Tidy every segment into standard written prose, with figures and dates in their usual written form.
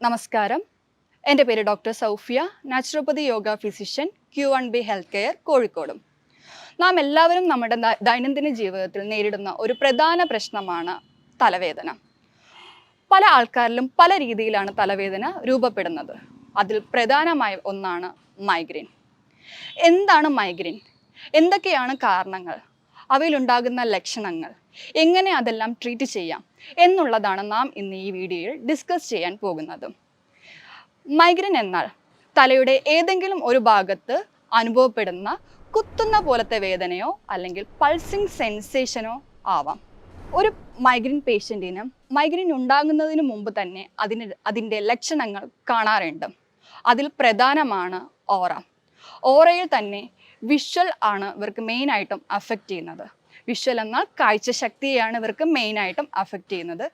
നമസ്കാരം. എൻ്റെ പേര് doctor Saufiya, naturopathy yoga physician, Q1B health care, കോഴിക്കോടും. നാം എല്ലാവരും നമ്മുടെ ദൈനംദിന ജീവിതത്തിൽ നേരിടുന്ന ഒരു പ്രധാന പ്രശ്നമാണ് തലവേദന. പല ആൾക്കാരിലും പല രീതിയിലാണ് തലവേദന രൂപപ്പെടുന്നത്. അതിൽ പ്രധാനമായ ഒന്നാണ് മൈഗ്രെയിൻ. എന്താണ് മൈഗ്രെയിൻ? എന്തൊക്കെയാണ് കാരണങ്ങൾ? അവയിലുണ്ടാകുന്ന ലക്ഷണങ്ങൾ, എങ്ങനെ അതെല്ലാം ട്രീറ്റ് ചെയ്യാം എന്നുള്ളതാണ് നാം ഇന്ന് ഈ വീഡിയോയിൽ ഡിസ്കസ് ചെയ്യാൻ പോകുന്നത്. മൈഗ്രെയിൻ എന്നാൽ തലയുടെ ഏതെങ്കിലും ഒരു ഭാഗത്ത് അനുഭവപ്പെടുന്ന കുത്തുന്ന പോലത്തെ വേദനയോ അല്ലെങ്കിൽ പൾസിങ് സെൻസേഷനോ ആവാം. ഒരു മൈഗ്രെയിൻ പേഷ്യൻറ്റിന് മൈഗ്രെയിൻ ഉണ്ടാകുന്നതിന് മുമ്പ് തന്നെ അതിൻ്റെ ലക്ഷണങ്ങൾ കാണാറുണ്ട്. അതിൽ പ്രധാനമാണ് ഓറ. ഓറയിൽ തന്നെ വിഷ്വൽ ആണ് ഇവർക്ക് മെയിനായിട്ടും അഫക്റ്റ് ചെയ്യുന്നത്. വിഷ്വൽ എന്നാൽ കാഴ്ചശക്തിയെയാണ് ഇവർക്ക് മെയിനായിട്ടും അഫക്റ്റ് ചെയ്യുന്നത്.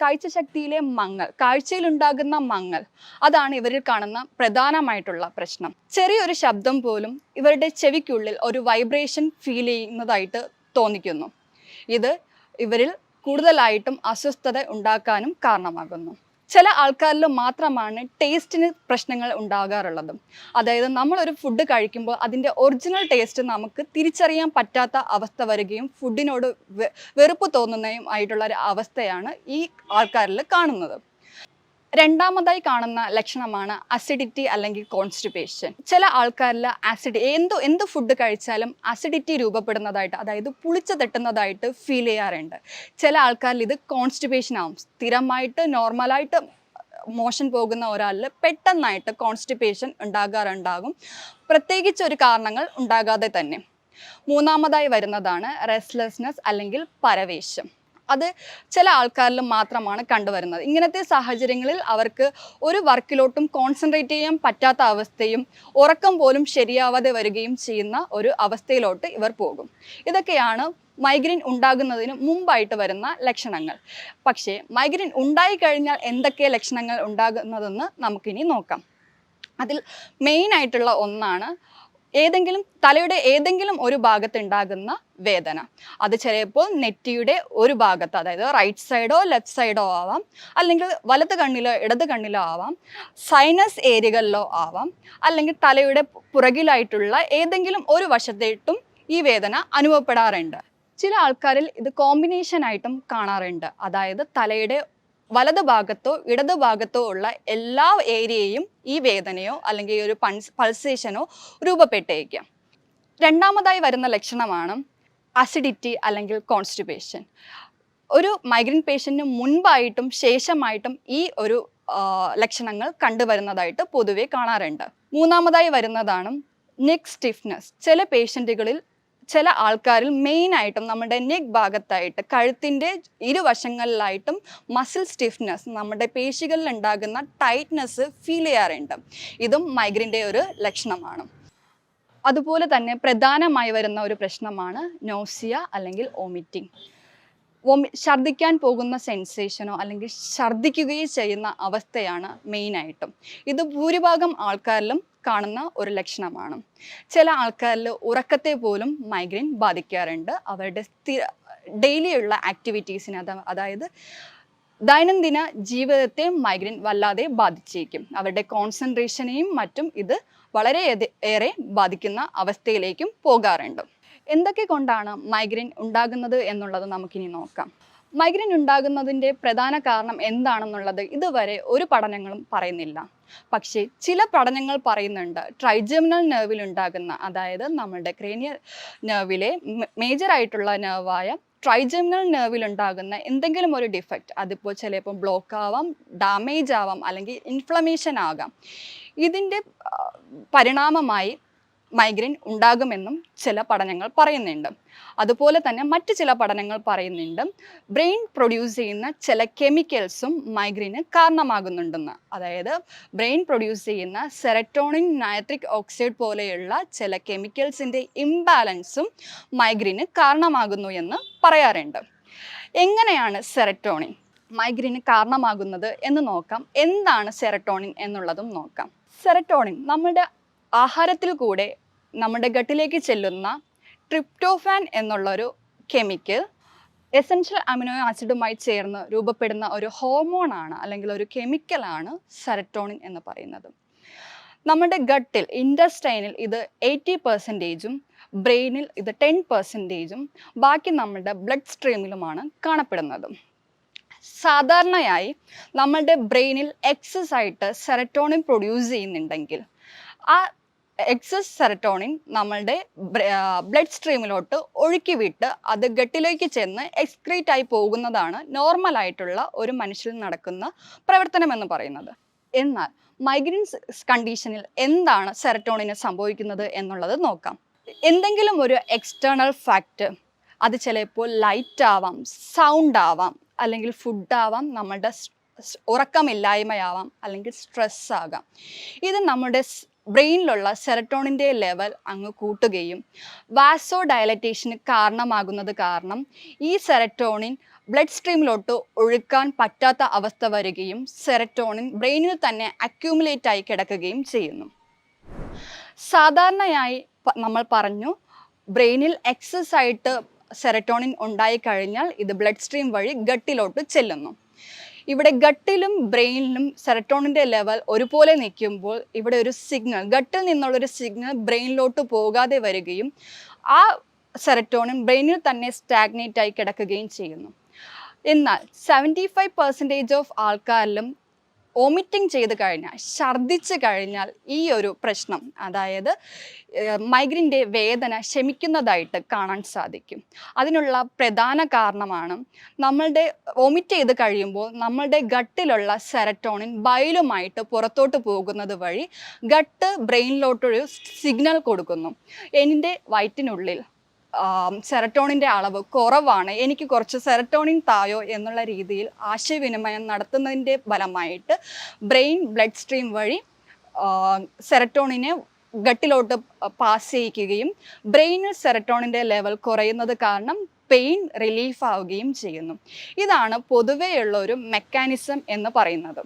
കാഴ്ചശക്തിയിലെ മങ്ങൽ, കാഴ്ചയിലുണ്ടാകുന്ന മങ്ങൽ, അതാണ് ഇവരിൽ കാണുന്ന പ്രധാനമായിട്ടുള്ള പ്രശ്നം. ചെറിയൊരു ശബ്ദം പോലും ഇവരുടെ ചെവിക്കുള്ളിൽ ഒരു വൈബ്രേഷൻ ഫീൽ ചെയ്യുന്നതായിട്ട് തോന്നിക്കുന്നു. ഇത് ഇവരിൽ കൂടുതലായിട്ടും അസ്വസ്ഥത ഉണ്ടാക്കാനും കാരണമാകുന്നു. ചില ആൾക്കാരിൽ മാത്രമാണ് ടേസ്റ്റിന് പ്രശ്നങ്ങൾ ഉണ്ടാകാറുള്ളത്. അതായത് നമ്മളൊരു ഫുഡ് കഴിക്കുമ്പോൾ അതിൻ്റെ ഒറിജിനൽ ടേസ്റ്റ് നമുക്ക് തിരിച്ചറിയാൻ പറ്റാത്ത അവസ്ഥ വരികയും ഫുഡിനോട് വെറുപ്പ് തോന്നുന്നതും ആയിട്ടുള്ള ഒരു അവസ്ഥയാണ് ഈ ആൾക്കാരിൽ കാണുന്നത്. രണ്ടാമതായി കാണുന്ന ലക്ഷണമാണ് അസിഡിറ്റി അല്ലെങ്കിൽ കോൺസ്റ്റിപ്പേഷൻ. ചില ആൾക്കാരിൽ എന്ത് ഫുഡ് കഴിച്ചാലും അസിഡിറ്റി രൂപപ്പെടുന്നതായിട്ട്, അതായത് പുളിച്ച തട്ടുന്നതായിട്ട് ഫീൽ ചെയ്യാറുണ്ട്. ചില ആൾക്കാരിൽ ഇത് കോൺസ്റ്റിപ്പേഷൻ ആവും. സ്ഥിരമായിട്ട് നോർമലായിട്ട് മോഷൻ പോകുന്ന ഒരാളിൽ പെട്ടെന്നായിട്ട് കോൺസ്റ്റിപ്പേഷൻ ഉണ്ടാകും, പ്രത്യേകിച്ച് ഒരു കാരണങ്ങൾ ഉണ്ടാകാതെ തന്നെ. മൂന്നാമതായി വരുന്നതാണ് റെസ്റ്റ്ലെസ്നെസ് അല്ലെങ്കിൽ പരവേശം. അത് ചില ആൾക്കാരിൽ മാത്രമാണ് കണ്ടുവരുന്നത്. ഇങ്ങനത്തെ സാഹചര്യങ്ങളിൽ അവർക്ക് ഒരു വർക്കിലോട്ടും കോൺസെൻട്രേറ്റ് ചെയ്യാൻ പറ്റാത്ത അവസ്ഥയും ഉറക്കം പോലും ശരിയാവാതെ വരികയും ചെയ്യുന്ന ഒരു അവസ്ഥയിലോട്ട് ഇവർ പോകും. ഇതൊക്കെയാണ് മൈഗ്രെയിൻ ഉണ്ടാകുന്നതിന് മുമ്പായിട്ട് വരുന്ന ലക്ഷണങ്ങൾ. പക്ഷേ മൈഗ്രെയിൻ ഉണ്ടായിക്കഴിഞ്ഞാൽ എന്തൊക്കെ ലക്ഷണങ്ങൾ ഉണ്ടാകുന്നതെന്ന് നമുക്കിനി നോക്കാം. അതിൽ മെയിനായിട്ടുള്ള ഒന്നാണ് തലയുടെ ഏതെങ്കിലും ഒരു ഭാഗത്ത് ഉണ്ടാകുന്ന വേദന. അത് ചിലപ്പോൾ നെറ്റിയുടെ ഒരു ഭാഗത്ത്, അതായത് റൈറ്റ് സൈഡോ ലെഫ്റ്റ് സൈഡോ ആവാം, അല്ലെങ്കിൽ വലത് കണ്ണിലോ ഇടത് കണ്ണിലോ ആവാം, സൈനസ് ഏരിയകളിലോ ആവാം, അല്ലെങ്കിൽ തലയുടെ പുറകിലായിട്ടുള്ള ഏതെങ്കിലും ഒരു വശത്തേട്ടും ഈ വേദന അനുഭവപ്പെടാറുണ്ട്. ചില ആൾക്കാരിൽ ഇത് കോമ്പിനേഷനായിട്ടും കാണാറുണ്ട്. അതായത് തലയുടെ വലത് ഭാഗത്തോ ഇടത് ഭാഗത്തോ ഉള്ള എല്ലാ ഏരിയയും ഈ വേദനയോ അല്ലെങ്കിൽ ഈ ഒരു പൾസേഷനോ രൂപപ്പെട്ടേക്കാം. രണ്ടാമതായി വരുന്ന ലക്ഷണമാണ് അസിഡിറ്റി അല്ലെങ്കിൽ കോൺസ്റ്റിപ്പേഷൻ. ഒരു മൈഗ്രെയിൻ പേഷ്യൻറ്റിന് മുൻപായിട്ടും ശേഷമായിട്ടും ഈ ഒരു ലക്ഷണങ്ങൾ കണ്ടുവരുന്നതായിട്ട് പൊതുവെ കാണാറുണ്ട്. മൂന്നാമതായി വരുന്നതാണ് നെക്ക് സ്റ്റിഫ്നെസ്. ചില ആൾക്കാരിൽ മെയിനായിട്ടും നമ്മുടെ നെക്ക് ഭാഗത്തായിട്ട് കഴുത്തിൻ്റെ ഇരുവശങ്ങളിലായിട്ടും മസിൽ സ്റ്റിഫ്നെസ്, നമ്മുടെ പേശികളിൽ ഉണ്ടാകുന്ന ടൈറ്റ്നെസ് ഫീൽ ചെയ്യാറുണ്ട്. ഇതും മൈഗ്രെയിൻ്റെ ഒരു ലക്ഷണമാണ്. അതുപോലെ തന്നെ പ്രധാനമായി വരുന്ന ഒരു പ്രശ്നമാണ് നോസിയ അല്ലെങ്കിൽ വോമിറ്റിംഗ്. ഛർദ്ദിക്കാൻ പോകുന്ന സെൻസേഷനോ അല്ലെങ്കിൽ ഛർദ്ദിക്കുകയോ ചെയ്യുന്ന അവസ്ഥയാണ് മെയിനായിട്ടും. ഇത് ഭൂരിഭാഗം ആൾക്കാരിലും കാണുന്ന ഒരു ലക്ഷണമാണ്. ചില ആൾക്കാരിൽ ഉറക്കത്തെ പോലും മൈഗ്രെയിൻ ബാധിക്കാറുണ്ട്. അവരുടെ ഡെയിലിയുള്ള ആക്ടിവിറ്റീസിന്, അതായത് ദൈനംദിന ജീവിതത്തെ മൈഗ്രെയിൻ വല്ലാതെ ബാധിച്ചേക്കും. അവരുടെ കോൺസെൻട്രേഷനെയും മറ്റും ഇത് വളരെ ഏറെ ബാധിക്കുന്ന അവസ്ഥയിലേക്കും പോകാറുണ്ട്. എന്തൊക്കെ കൊണ്ടാണ് മൈഗ്രെയിൻ ഉണ്ടാകുന്നത് എന്നുള്ളത് നമുക്കിനി നോക്കാം. മൈഗ്രെയിൻ ഉണ്ടാകുന്നതിൻ്റെ പ്രധാന കാരണം എന്താണെന്നുള്ളത് ഇതുവരെ ഒരു പഠനങ്ങളും പറയുന്നില്ല. പക്ഷേ ചില പഠനങ്ങൾ പറയുന്നുണ്ട് ട്രൈജെമിനൽ നെർവിൽ ഉണ്ടാകുന്ന, അതായത് നമ്മുടെ ക്രേനിയൽ നെർവിലെ മേജറായിട്ടുള്ള നെർവായ ട്രൈജെമിനൽ നെർവിൽ ഉണ്ടാകുന്ന എന്തെങ്കിലും ഒരു ഡിഫക്റ്റ്, അതിപ്പോൾ ചിലപ്പോൾ ബ്ലോക്ക് ആവാം, ഡാമേജ് ആവാം, അല്ലെങ്കിൽ ഇൻഫ്ലമേഷൻ ആകാം. ഇതിൻ്റെ പരിണാമമായി മൈഗ്രെയിൻ ഉണ്ടാകുമെന്നും ചില പഠനങ്ങൾ പറയുന്നുണ്ട്. അതുപോലെ തന്നെ മറ്റ് ചില പഠനങ്ങൾ പറയുന്നുണ്ട് ബ്രെയിൻ പ്രൊഡ്യൂസ് ചെയ്യുന്ന ചില കെമിക്കൽസും മൈഗ്രെയിന് കാരണമാകുന്നുണ്ടെന്ന്. അതായത് ബ്രെയിൻ പ്രൊഡ്യൂസ് ചെയ്യുന്ന സെറട്ടോണിൻ, നൈട്രിക് ഓക്സൈഡ് പോലെയുള്ള ചില കെമിക്കൽസിൻ്റെ ഇംബാലൻസും മൈഗ്രെയിന് കാരണമാകുന്നു എന്ന് പറയാറുണ്ട്. എങ്ങനെയാണ് സെറട്ടോണിൻ മൈഗ്രെയിന് കാരണമാകുന്നത് എന്ന് നോക്കാം. എന്താണ് സെറട്ടോണിൻ എന്നുള്ളതും നോക്കാം. സെറട്ടോണിൻ നമ്മുടെ ആഹാരത്തിൽ കൂടെ നമ്മുടെ ഗട്ടിലേക്ക് ചെല്ലുന്ന ട്രിപ്റ്റോഫാൻ എന്നുള്ളൊരു കെമിക്കൽ എസൻഷ്യൽ അമിനോ ആസിഡുമായി ചേർന്ന് രൂപപ്പെടുന്ന ഒരു ഹോർമോണാണ് അല്ലെങ്കിൽ ഒരു കെമിക്കലാണ് സെറട്ടോണിൻ എന്ന് പറയുന്നത്. നമ്മുടെ ഗട്ടിൽ ഇൻഡസ്റ്റൈനിൽ ഇത് 80%, ബ്രെയിനിൽ ഇത് 10%, ബാക്കി നമ്മുടെ ബ്ലഡ് സ്ട്രീമിലുമാണ് കാണപ്പെടുന്നത്. സാധാരണയായി നമ്മളുടെ ബ്രെയിനിൽ എക്സസ് ആയിട്ട് സെറട്ടോണിൻ പ്രൊഡ്യൂസ് ചെയ്യുന്നുണ്ടെങ്കിൽ ആ എക്സസ് സെറട്ടോണിൻ നമ്മളുടെ ബ്ലഡ് സ്ട്രീമിലോട്ട് ഒഴുക്കി വിട്ട് അത് ഗട്ടിലേക്ക് ചെന്ന് എക്സ്ക്രീറ്റ് ആയി പോകുന്നതാണ് നോർമൽ ആയിട്ടുള്ള ഒരു മനുഷ്യരിൽ നടക്കുന്ന പ്രവർത്തനം എന്ന് പറയുന്നത്. എന്നാൽ മൈഗ്രെയിൻ കണ്ടീഷനിൽ എന്താണ് സെറട്ടോണിന് സംഭവിക്കുന്നത് എന്നുള്ളത് നോക്കാം. എന്തെങ്കിലും ഒരു എക്സ്റ്റേണൽ ഫാക്ടർ, അത് ചിലപ്പോൾ ലൈറ്റ് ആവാം, സൗണ്ട് ആവാം, അല്ലെങ്കിൽ ഫുഡ് ആവാം, നമ്മളുടെ ഉറക്കമില്ലായ്മയാവാം, അല്ലെങ്കിൽ സ്ട്രെസ് ആകാം. ഇത് നമ്മുടെ ബ്രെയിനിലുള്ള സെറട്ടോണിൻ്റെ ലെവൽ അങ്ങ് കൂട്ടുകയും വാസോ ഡയലറ്റേഷന് കാരണമാകുന്നത് കാരണം ഈ സെറട്ടോണിൻ ബ്ലഡ് സ്ട്രീമിലോട്ട് ഒഴുക്കാൻ പറ്റാത്ത അവസ്ഥ വരികയും സെറട്ടോണിൻ ബ്രെയിനിൽ തന്നെ അക്യൂമുലേറ്റ് ആയി കിടക്കുകയും ചെയ്യുന്നു. സാധാരണയായി നമ്മൾ പറഞ്ഞു, ബ്രെയിനിൽ എക്സസ് ആയിട്ട് സെറട്ടോണിൻ ഉണ്ടായിക്കഴിഞ്ഞാൽ ഇത് ബ്ലഡ് സ്ട്രീം വഴി ഗട്ടിലോട്ട് ചെല്ലുന്നു. ഇവിടെ ഗട്ടിലും ബ്രെയിനിലും സെറട്ടോണിൻ്റെ ലെവൽ ഒരുപോലെ നിൽക്കുമ്പോൾ ഇവിടെ ഒരു സിഗ്നൽ, ഗട്ടിൽ നിന്നുള്ളൊരു സിഗ്നൽ ബ്രെയിനിലോട്ട് പോകാതെ വരികയും ആ സെറട്ടോണിൻ ബ്രെയിനിൽ തന്നെ സ്റ്റാഗ്നേറ്റ് ആയി കിടക്കുകയും ചെയ്യുന്നു. എന്നാൽ 75% ഓഫ് ആൾക്കാരിലും വോമിറ്റിംഗ് ചെയ്ത് കഴിഞ്ഞാൽ, ഛർദ്ദിച്ച് കഴിഞ്ഞാൽ ഈ ഒരു പ്രശ്നം, അതായത് മൈഗ്രെയിൻ്റെ വേദന ശമിക്കുന്നതായിട്ട് കാണാൻ സാധിക്കും. അതിനുള്ള പ്രധാന കാരണമാണ് നമ്മളുടെ വോമിറ്റ് ചെയ്ത് കഴിയുമ്പോൾ നമ്മളുടെ ഗട്ടിലുള്ള സെറട്ടോണിൻ ബൈലുമായിട്ട് പുറത്തോട്ട് പോകുന്നത് വഴി ഗട്ട് ബ്രെയിനിലോട്ടൊരു സിഗ്നൽ കൊടുക്കുന്നു. എൻ്റെ വയറ്റിനുള്ളിൽ സെറട്ടോണിൻ്റെ അളവ് കുറവാണ്, എനിക്ക് കുറച്ച് സെറട്ടോണിൻ തായോ എന്നുള്ള രീതിയിൽ ആശയവിനിമയം നടത്തുന്നതിൻ്റെ ഫലമായിട്ട് ബ്രെയിൻ ബ്ലഡ് സ്ട്രീം വഴി സെറട്ടോണിനെ ഗട്ടിലോട്ട് പാസ് ചെയ്യിക്കുകയും ബ്രെയിനിൽ സെറട്ടോണിൻ്റെ ലെവൽ കുറയുന്നത് കാരണം പെയിൻ റിലീഫ് ആവുകയും ചെയ്യുന്നു. ഇതാണ് പൊതുവെയുള്ള ഒരു മെക്കാനിസം എന്ന് പറയുന്നത്.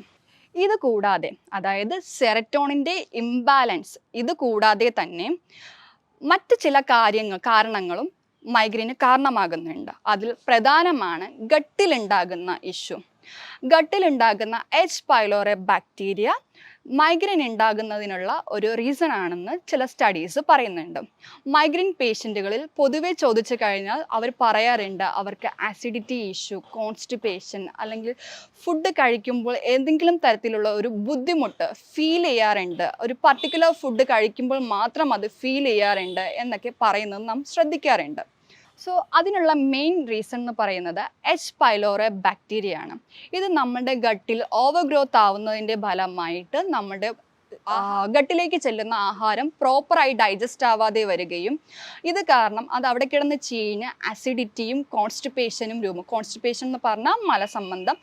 ഇത് കൂടാതെ, അതായത് സെറട്ടോണിൻ്റെ ഇംബാലൻസ്, ഇത് കൂടാതെ തന്നെ മറ്റ് ചില കാരണങ്ങളും മൈഗ്രെയിന് കാരണമാകുന്നുണ്ട്. അതിൽ പ്രധാനമാണ് ഗട്ടിലുണ്ടാകുന്ന ഇഷ്യൂ. ഗട്ടിലുണ്ടാകുന്ന എച്ച് പൈലോറി ബാക്ടീരിയ മൈഗ്രെയിൻ ഉണ്ടാകുന്നതിനുള്ള ഒരു റീസൺ ആണെന്ന് ചില സ്റ്റഡീസ് പറയുന്നുണ്ട്. മൈഗ്രെയിൻ പേഷ്യൻറ്റുകളിൽ പൊതുവെ ചോദിച്ചു കഴിഞ്ഞാൽ അവർ പറയാറുണ്ട് അവർക്ക് ആസിഡിറ്റി ഇഷ്യൂ, കോൺസ്റ്റിപ്പേഷൻ, അല്ലെങ്കിൽ ഫുഡ് കഴിക്കുമ്പോൾ ഏതെങ്കിലും തരത്തിലുള്ള ഒരു ബുദ്ധിമുട്ട് ഫീൽ ചെയ്യാറുണ്ട്, ഒരു പർട്ടിക്കുലർ ഫുഡ് കഴിക്കുമ്പോൾ മാത്രം അത് ഫീൽ ചെയ്യാറുണ്ട് എന്നൊക്കെ പറയുന്നത് നാം ശ്രദ്ധിക്കാറുണ്ട്. സോ അതിനുള്ള മെയിൻ റീസൺ എന്ന് പറയുന്നത് എച്ച് പൈലോറി ബാക്ടീരിയ ആണ്. ഇത് നമ്മുടെ ഗട്ടിൽ ഓവർ ഗ്രോത്ത് ആവുന്നതിൻ്റെ ഫലമായിട്ട് നമ്മുടെ ഗട്ടിലേക്ക് ചെല്ലുന്ന ആഹാരം പ്രോപ്പറായി ഡൈജസ്റ്റ് ആവാതെ വരികയും ഇത് കാരണം അത് അവിടെ കിടന്ന് ചീഞ്ഞ് ആസിഡിറ്റിയും കോൺസ്റ്റിപ്പേഷനും കോൺസ്റ്റിപ്പേഷൻ എന്ന് പറഞ്ഞാൽ മലസംബന്ധം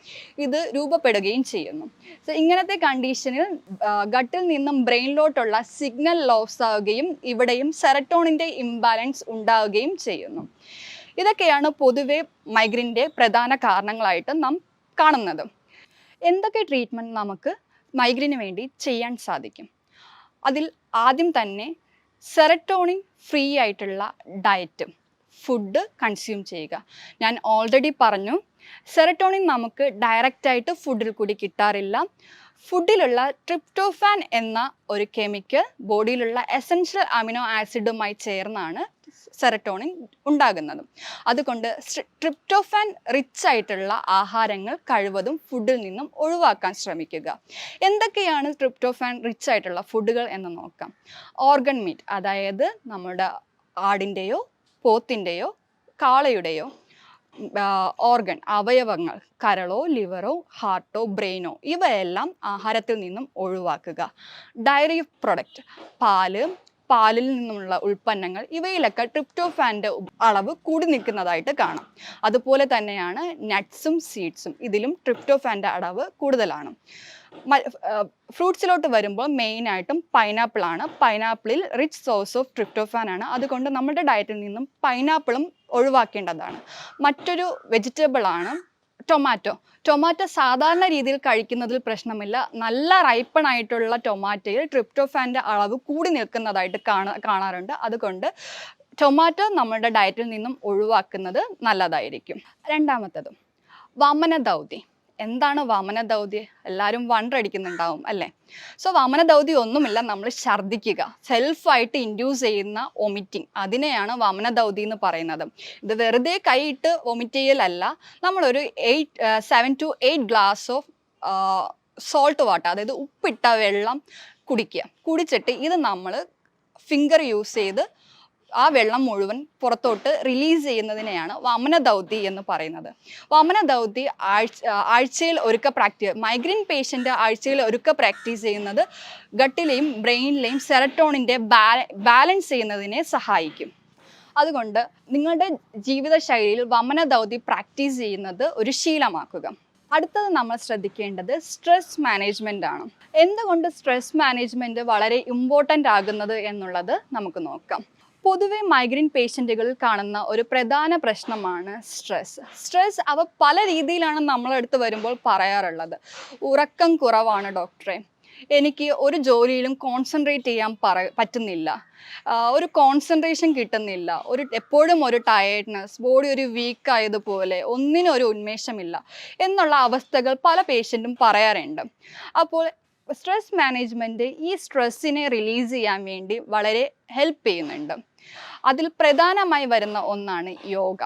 ഇത് രൂപപ്പെടുകയും ചെയ്യുന്നു. സോ ഇങ്ങനത്തെ കണ്ടീഷനിൽ ഗട്ടിൽ നിന്നും ബ്രെയിനിലോട്ടുള്ള സിഗ്നൽ ലോസ് ആവുകയും ഇവിടെയും സെറട്ടോണിൻ്റെ ഇംബാലൻസ് ഉണ്ടാവുകയും ചെയ്യുന്നു. ഇതൊക്കെയാണ് പൊതുവെ മൈഗ്രെയിൻ്റെ പ്രധാന കാരണങ്ങളായിട്ട് നാം കാണുന്നത്. എന്തൊക്കെ ട്രീറ്റ്മെൻറ്റ് നമുക്ക് മൈഗ്രെയിന് വേണ്ടി ചെയ്യാൻ സാധിക്കും? അതിൽ ആദ്യം തന്നെ സെറട്ടോണിൻ ഫ്രീ ആയിട്ടുള്ള ഡയറ്റും ഫുഡ് കൺസ്യൂം ചെയ്യുക. ഞാൻ ഓൾറെഡി പറഞ്ഞു, സെറട്ടോണിൻ നമുക്ക് ഡയറക്റ്റായിട്ട് ഫുഡിൽ കൂടി കിട്ടാറില്ല. ഫുഡിലുള്ള ട്രിപ്റ്റോഫാൻ എന്ന ഒരു കെമിക്കൽ ബോഡിയിലുള്ള എസൻഷ്യൽ അമിനോ ആസിഡുമായി ചേർന്നാണ് സെറട്ടോണിൻ ഉണ്ടാകുന്നത്. അതുകൊണ്ട് ട്രിപ്റ്റോഫാൻ റിച്ച് ആയിട്ടുള്ള ആഹാരങ്ങൾ കഴിവതും ഫുഡിൽ നിന്നും ഒഴിവാക്കാൻ ശ്രമിക്കുക. എന്തൊക്കെയാണ് ട്രിപ്റ്റോഫാൻ റിച്ച് ആയിട്ടുള്ള ഫുഡുകൾ എന്ന് നോക്കാം. ഓർഗൻ മീറ്റ്, അതായത് നമ്മുടെ ആടിൻ്റെയോ പോത്തിൻ്റെയോ കാളയുടെയോ ഓർഗൻ അവയവങ്ങൾ, കരളോ ലിവറോ ഹാർട്ടോ ബ്രെയിനോ ഇവയെല്ലാം ആഹാരത്തിൽ നിന്നും ഒഴിവാക്കുക. ഡയറി പ്രൊഡക്റ്റ്, പാലിൽ നിന്നുള്ള ഉൽപ്പന്നങ്ങൾ, ഇവയിലൊക്കെ ട്രിപ്റ്റോഫാൻ്റെ അളവ് കൂടി നിൽക്കുന്നതായിട്ട് കാണാം. അതുപോലെ തന്നെയാണ് നട്ട്സും സീഡ്സും, ഇതിലും ട്രിപ്റ്റോഫാൻ്റെ അളവ് കൂടുതലാണ്. ഫ്രൂട്ട്സിലോട്ട് വരുമ്പോൾ മെയിനായിട്ടും പൈനാപ്പിളാണ്. പൈനാപ്പിളിൽ റിച്ച് സോഴ്സ് ഓഫ് ട്രിപ്റ്റോഫാൻ ആണ്. അതുകൊണ്ട് നമ്മുടെ ഡയറ്റിൽ നിന്നും പൈനാപ്പിളും ഒഴിവാക്കേണ്ടതാണ്. മറ്റൊരു വെജിറ്റബിളാണ് ടൊമാറ്റോ. സാധാരണ രീതിയിൽ കഴിക്കുന്നതിൽ പ്രശ്നമില്ല. നല്ല റൈപ്പൺ ആയിട്ടുള്ള ടൊമാറ്റോയിൽ ട്രിപ്റ്റോഫാൻ്റെ അളവ് കൂടി നിൽക്കുന്നതായിട്ട് കാണാറുണ്ട്. അതുകൊണ്ട് ടൊമാറ്റോ നമ്മുടെ ഡയറ്റിൽ നിന്നും ഒഴിവാക്കുന്നത് നല്ലതായിരിക്കും. രണ്ടാമത്തത് വമന ദൗതി. എന്താണ് വമന ദൗതി? എല്ലാവരും വണ്ടടിക്കുന്നുണ്ടാവും അല്ലേ? സോ വമന ദൗതി ഒന്നുമില്ല, നമ്മൾ ഛർദ്ദിക്കുക, സെൽഫായിട്ട് ഇൻഡ്യൂസ് ചെയ്യുന്ന വൊമിറ്റിംഗ്, അതിനെയാണ് വമന ദൗതി എന്ന് പറയുന്നത്. ഇത് വെറുതെ കൈയിട്ട് വൊമിറ്റ് ചെയ്യലല്ല, നമ്മളൊരു 7 to 8 glass of salt water, അതായത് ഉപ്പിട്ട വെള്ളം കുടിക്കുക. കുടിച്ചിട്ട് ഇത് നമ്മൾ ഫിംഗർ യൂസ് ചെയ്ത് ആ വെള്ളം മുഴുവൻ പുറത്തോട്ട് റിലീസ് ചെയ്യുന്നതിനെയാണ് വമന ദൗതി എന്ന് പറയുന്നത്. വമന ദൗതി ആഴ്ചയിൽ ഒരുക്ക മൈഗ്രെയിൻ പേഷ്യൻ്റ് ആഴ്ചയിൽ ഒരുക്ക പ്രാക്ടീസ് ചെയ്യുന്നത് ഗട്ടിലെയും ബ്രെയിനിലെയും സെറട്ടോണിൻ്റെ ബാലൻസ് ചെയ്യുന്നതിനെ സഹായിക്കും. അതുകൊണ്ട് നിങ്ങളുടെ ജീവിതശൈലിയിൽ വമന ദൗതി പ്രാക്ടീസ് ചെയ്യുന്നത് ഒരു ശീലമാക്കുക. അടുത്തത് നമ്മൾ ശ്രദ്ധിക്കേണ്ടത് സ്ട്രെസ് മാനേജ്മെൻ്റ് ആണ്. എന്തുകൊണ്ട് സ്ട്രെസ് മാനേജ്മെൻറ്റ് വളരെ ഇമ്പോർട്ടൻ്റ് ആകുന്നത് എന്നുള്ളത് നമുക്ക് നോക്കാം. പൊതുവെ മൈഗ്രെയിൻ പേഷ്യൻറ്റുകളിൽ കാണുന്ന ഒരു പ്രധാന പ്രശ്നമാണ് സ്ട്രെസ്. അവ പല രീതിയിലാണ് നമ്മളടുത്ത് വരുമ്പോൾ പറയാറുള്ളത്. ഉറക്കം കുറവാണ് ഡോക്ടറെ, എനിക്ക് ഒരു ജോലിയിലും കോൺസെൻട്രേറ്റ് ചെയ്യാൻ പറ്റുന്നില്ല, ഒരു കോൺസെൻട്രേഷൻ കിട്ടുന്നില്ല, എപ്പോഴും ഒരു ടയേർഡ്നെസ്, ബോഡി ഒരു വീക്ക് ആയതുപോലെ, ഒന്നിനും ഒരു ഉന്മേഷമില്ല എന്നുള്ള അവസ്ഥകൾ പല പേഷ്യൻറ്റും പറയാറുണ്ട്. അപ്പോൾ സ്ട്രെസ് മാനേജ്മെൻറ്റ് ഈ സ്ട്രെസ്സിനെ റിലീസ് ചെയ്യാൻ വേണ്ടി വളരെ ഹെൽപ്പ് ചെയ്യുന്നുണ്ട്. അതിൽ പ്രധാനമായി വരുന്ന ഒന്നാണ് യോഗ.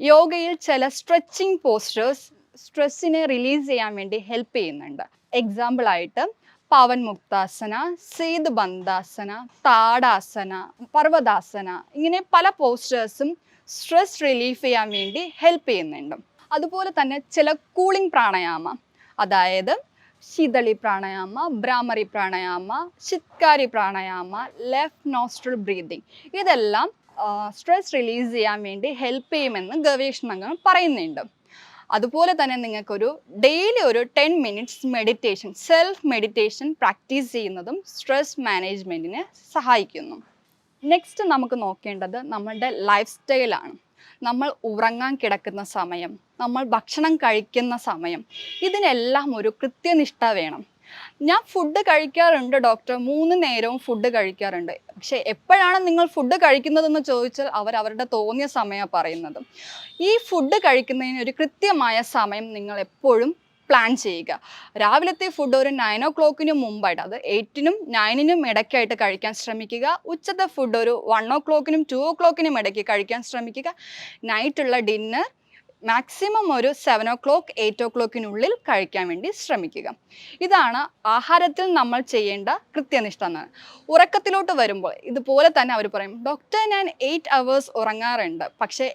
യോഗയിൽ ചില സ്ട്രെച്ചിങ് പോസ്റ്റേഴ്സ് സ്ട്രെസ്സിനെ റിലീസ് ചെയ്യാൻ വേണ്ടി ഹെൽപ്പ് ചെയ്യുന്നുണ്ട്. എക്സാമ്പിളായിട്ട് പവൻ മുക്താസന, സേതു ബന്ധാസന, താടാസന, പർവ്വതാസന, ഇങ്ങനെ പല പോസ്റ്റേഴ്സും സ്ട്രെസ് റിലീഫ് ചെയ്യാൻ വേണ്ടി ഹെൽപ്പ് ചെയ്യുന്നുണ്ട്. അതുപോലെ തന്നെ ചില കൂളിംഗ് പ്രാണായാമ, അതായത് ശീതളി pranayama, Bhramari pranayama, ചിത്കാരി pranayama, left nostril breathing, ഇതെല്ലാം സ്ട്രെസ് റിലീസ് ചെയ്യാൻ വേണ്ടി ഹെൽപ്പ് ചെയ്യുമെന്ന് ഗവേഷണങ്ങൾ പറയുന്നുണ്ട്. അതുപോലെ തന്നെ നിങ്ങൾക്കൊരു ഡെയിലി ഒരു 10 minutes meditation, self meditation practice ചെയ്യുന്നതും സ്ട്രെസ് മാനേജ്മെൻറ്റിനെ സഹായിക്കുന്നു. നെക്സ്റ്റ് നമുക്ക് നോക്കേണ്ടത് നമ്മളുടെ ലൈഫ് സ്റ്റൈലാണ്. നമ്മൾ ഉറങ്ങാൻ കിടക്കുന്ന സമയം, നമ്മൾ ഭക്ഷണം കഴിക്കുന്ന സമയം, ഇതിനെല്ലാം ഒരു കൃത്യനിഷ്ഠ വേണം. ഞാൻ ഫുഡ് കഴിക്കാറുണ്ട് ഡോക്ടർ, 3 നേരവും ഫുഡ് കഴിക്കാറുണ്ട്. പക്ഷേ എപ്പോഴാണ് നിങ്ങൾ ഫുഡ് കഴിക്കുന്നതെന്ന് ചോദിച്ചാൽ അവരുടെ തോന്നിയ സമയമാണ് പറയുന്നത്. ഈ ഫുഡ് കഴിക്കുന്നതിന് ഒരു കൃത്യമായ സമയം നിങ്ങൾ എപ്പോഴും പ്ലാൻ ചെയ്യുക. രാവിലത്തെ ഫുഡ് ഒരു 9 o'clock മുമ്പായിട്ട്, അത് 8നും 9നും ഇടയ്ക്കായിട്ട് കഴിക്കാൻ ശ്രമിക്കുക. ഉച്ചത്തെ ഫുഡ് ഒരു 1 o'clockനും 2 o'clockനും ഇടയ്ക്ക് കഴിക്കാൻ ശ്രമിക്കുക. നൈറ്റുള്ള ഡിന്നർ മാക്സിമം ഒരു 7 o'clock 8 o'clockനുള്ളിൽ കഴിക്കാൻ വേണ്ടി ശ്രമിക്കുക. ഇതാണ് ആഹാരത്തിൽ നമ്മൾ ചെയ്യേണ്ട കൃത്യനിഷ്ഠ എന്നാണ്. ഉറക്കത്തിലോട്ട് വരുമ്പോൾ ഇതുപോലെ തന്നെ അവർ പറയും, ഡോക്ടർ ഞാൻ 8 hours ഉറങ്ങാറുണ്ട്, പക്ഷേ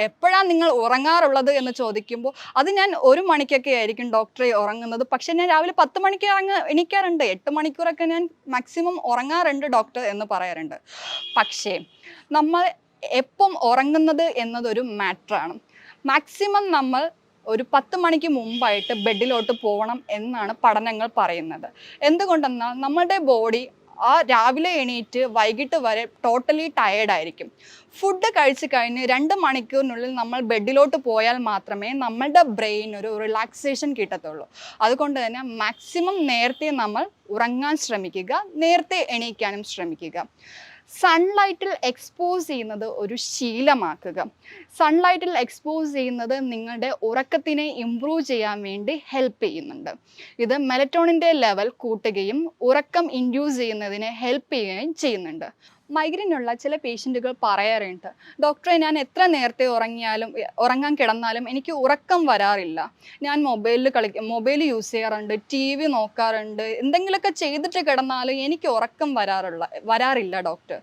എപ്പോഴാണ് നിങ്ങൾ ഉറങ്ങാറുള്ളത് എന്ന് ചോദിക്കുമ്പോൾ അത് ഞാൻ 1 മണിക്കൊക്കെ ആയിരിക്കും ഡോക്ടറെ ഉറങ്ങുന്നത്, പക്ഷേ ഞാൻ രാവിലെ 10 മണിക്ക് എണീക്കാറുണ്ട്, 8 മണിക്കൂറൊക്കെ ഞാൻ മാക്സിമം ഉറങ്ങാറുണ്ട് ഡോക്ടർ എന്ന് പറയാറുണ്ട്. പക്ഷേ നമ്മൾ എപ്പം ഉറങ്ങുന്നത് എന്നതൊരു മാറ്ററാണ്. മാക്സിമം നമ്മൾ ഒരു 10 മണിക്ക് മുമ്പായിട്ട് ബെഡിലോട്ട് പോകണം എന്നാണ് പഠനങ്ങൾ പറയുന്നത്. എന്തുകൊണ്ടെന്നാൽ നമ്മുടെ ബോഡി ആ രാവിലെ എണീറ്റ് വൈകിട്ട് വരെ ടോട്ടലി ടയേർഡായിരിക്കും. ഫുഡ് കഴിച്ച് കഴിഞ്ഞ് 2 മണിക്കൂറിനുള്ളിൽ നമ്മൾ ബെഡിലോട്ട് പോയാൽ മാത്രമേ നമ്മളുടെ ബ്രെയിൻ ഒരു റിലാക്സേഷൻ കിട്ടത്തുള്ളൂ. അതുകൊണ്ട് തന്നെ മാക്സിമം നേരത്തെ നമ്മൾ ഉറങ്ങാൻ ശ്രമിക്കുക, നേരത്തെ എണീക്കാനും ശ്രമിക്കുക. സൺലൈറ്റിൽ എക്സ്പോസ് ചെയ്യുന്നത് ഒരു ശീലമാക്കുക. സൺലൈറ്റിൽ എക്സ്പോസ് ചെയ്യുന്നത് നിങ്ങളുടെ ഉറക്കത്തിനെ ഇംപ്രൂവ് ചെയ്യാൻ വേണ്ടി ഹെൽപ്പ് ചെയ്യുന്നുണ്ട്. ഇത് മെലറ്റോണിൻ്റെ ലെവൽ കൂട്ടുകയും ഉറക്കം ഇൻഡ്യൂസ് ചെയ്യുന്നതിനെ ഹെൽപ്പ് ചെയ്യുകയും ചെയ്യുന്നുണ്ട്. മൈഗ്രെയിനുള്ള ചില പേഷ്യൻറ്റുകൾ പറയാറുണ്ട്, ഡോക്ടറെ ഞാൻ എത്ര നേരത്തെ ഉറങ്ങാൻ കിടന്നാലും എനിക്ക് ഉറക്കം വരാറില്ല. ഞാൻ മൊബൈൽ യൂസ് ചെയ്യാറുണ്ട്, TV നോക്കാറുണ്ട്, എന്തെങ്കിലുമൊക്കെ ചെയ്തിട്ട് കിടന്നാലും എനിക്ക് ഉറക്കം വരാറില്ല ഡോക്ടർ.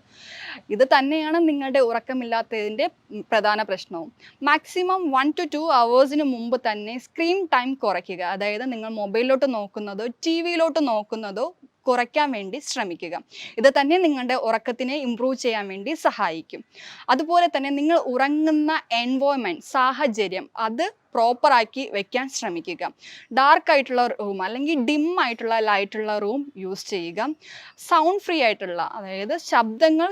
ഇത് തന്നെയാണ് നിങ്ങളുടെ ഉറക്കമില്ലാത്തതിൻ്റെ പ്രധാന പ്രശ്നവും. മാക്സിമം 1 to 2 hours മുമ്പ് തന്നെ സ്ക്രീൻ ടൈം കുറയ്ക്കുക. അതായത് നിങ്ങൾ മൊബൈലിലോട്ട് നോക്കുന്നതോ TVയിലോട്ട് നോക്കുന്നതോ കുറയ്ക്കാൻ വേണ്ടി ശ്രമിക്കുക. ഇത് തന്നെ നിങ്ങളുടെ ഉറക്കത്തിനെ ഇംപ്രൂവ് ചെയ്യാൻ വേണ്ടി സഹായിക്കും. അതുപോലെ തന്നെ നിങ്ങൾ ഉറങ്ങുന്ന എൻവയോൺമെൻറ്റ്, സാഹചര്യം, അത് പ്രോപ്പറാക്കി വെക്കാൻ ശ്രമിക്കുക. ഡാർക്ക് ആയിട്ടുള്ള റൂം അല്ലെങ്കിൽ ഡിം ആയിട്ടുള്ള ലൈറ്റുള്ള റൂം യൂസ് ചെയ്യുക. സൗണ്ട് ഫ്രീ ആയിട്ടുള്ള, അതായത് ശബ്ദങ്ങൾ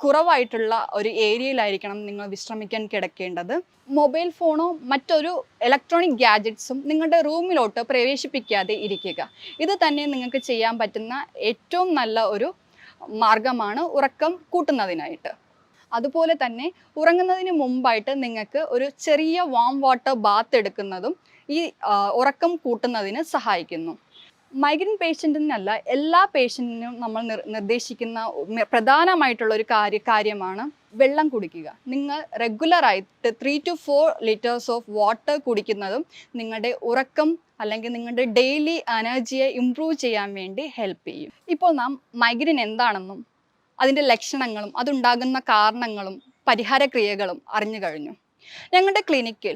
കുറവായിട്ടുള്ള ഒരു ഏരിയയിലായിരിക്കണം നിങ്ങൾ വിശ്രമിക്കാൻ കിടക്കേണ്ടത്. മൊബൈൽ ഫോണോ മറ്റൊരു ഇലക്ട്രോണിക് ഗാഡ്ജറ്റ്സും നിങ്ങളുടെ റൂമിലോട്ട് പ്രവേശിപ്പിക്കാതെ ഇരിക്കുക. ഇത് തന്നെ നിങ്ങൾക്ക് ചെയ്യാൻ പറ്റുന്ന ഏറ്റവും നല്ല ഒരു മാർഗമാണ് ഉറക്കം കൂട്ടുന്നതിനായിട്ട്. അതുപോലെ തന്നെ ഉറങ്ങുന്നതിന് മുമ്പായിട്ട് നിങ്ങൾക്ക് ഒരു ചെറിയ വാം വാട്ടർ ബാത്ത് എടുക്കുന്നതും ഈ ഉറക്കം കൂട്ടുന്നതിന് സഹായിക്കുന്നു. മൈഗ്രെയിൻ പേഷ്യൻറ്റിനല്ല, എല്ലാ പേഷ്യൻറ്റിനും നമ്മൾ നിർദ്ദേശിക്കുന്ന പ്രധാനമായിട്ടുള്ള ഒരു കാര്യമാണ് വെള്ളം കുടിക്കുക. നിങ്ങൾ റെഗുലറായിട്ട് 3 to 4 liters ഓഫ് വാട്ടർ കുടിക്കുന്നതും നിങ്ങളുടെ ഉറക്കം അല്ലെങ്കിൽ നിങ്ങളുടെ ഡെയിലി എനർജിയെ ഇംപ്രൂവ് ചെയ്യാൻ വേണ്ടി ഹെൽപ്പ് ചെയ്യും. ഇപ്പോൾ നാം മൈഗ്രെയിൻ എന്താണെന്നും അതിൻ്റെ ലക്ഷണങ്ങളും അതുണ്ടാകുന്ന കാരണങ്ങളും പരിഹാരക്രിയകളും അറിഞ്ഞു കഴിഞ്ഞു. ഞങ്ങളുടെ ക്ലിനിക്കിൽ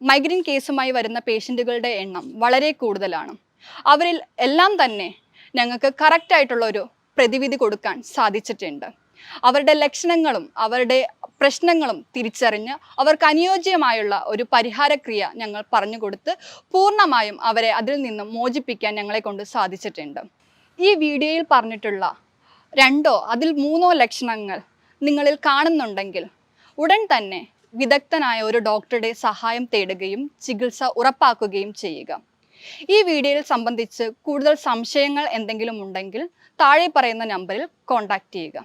മൈഗ്രെയിൻ കേസുമായി വരുന്ന പേഷ്യൻറ്റുകളുടെ എണ്ണം വളരെ കൂടുതലാണ്. അവരിൽ എല്ലാം തന്നെ ഞങ്ങൾക്ക് കറക്റ്റായിട്ടുള്ള ഒരു പ്രതിവിധി കൊടുക്കാൻ സാധിച്ചിട്ടുണ്ട്. അവരുടെ ലക്ഷണങ്ങളും അവരുടെ പ്രശ്നങ്ങളും തിരിച്ചറിഞ്ഞ് അവർക്ക് അനുയോജ്യമായുള്ള ഒരു പരിഹാരക്രിയ ഞങ്ങൾ പറഞ്ഞു കൊടുത്ത് പൂർണ്ണമായും അവരെ അതിൽ നിന്നും മോചിപ്പിക്കാൻ ഞങ്ങളെ കൊണ്ട് സാധിച്ചിട്ടുണ്ട്. ഈ വീഡിയോയിൽ പറഞ്ഞിട്ടുള്ള 2 അതിൽ 3 ലക്ഷണങ്ങൾ നിങ്ങളിൽ കാണുന്നുണ്ടെങ്കിൽ ഉടൻ തന്നെ വിദഗ്ധനായ ഒരു ഡോക്ടറുടെ സഹായം തേടുകയും ചികിത്സ ഉറപ്പാക്കുകയും ചെയ്യുക. ഈ വീഡിയോയിൽ സംബന്ധിച്ച് കൂടുതൽ സംശയങ്ങൾ എന്തെങ്കിലും ഉണ്ടെങ്കിൽ താഴെ പറയുന്ന നമ്പറിൽ കോൺടാക്റ്റ് ചെയ്യുക.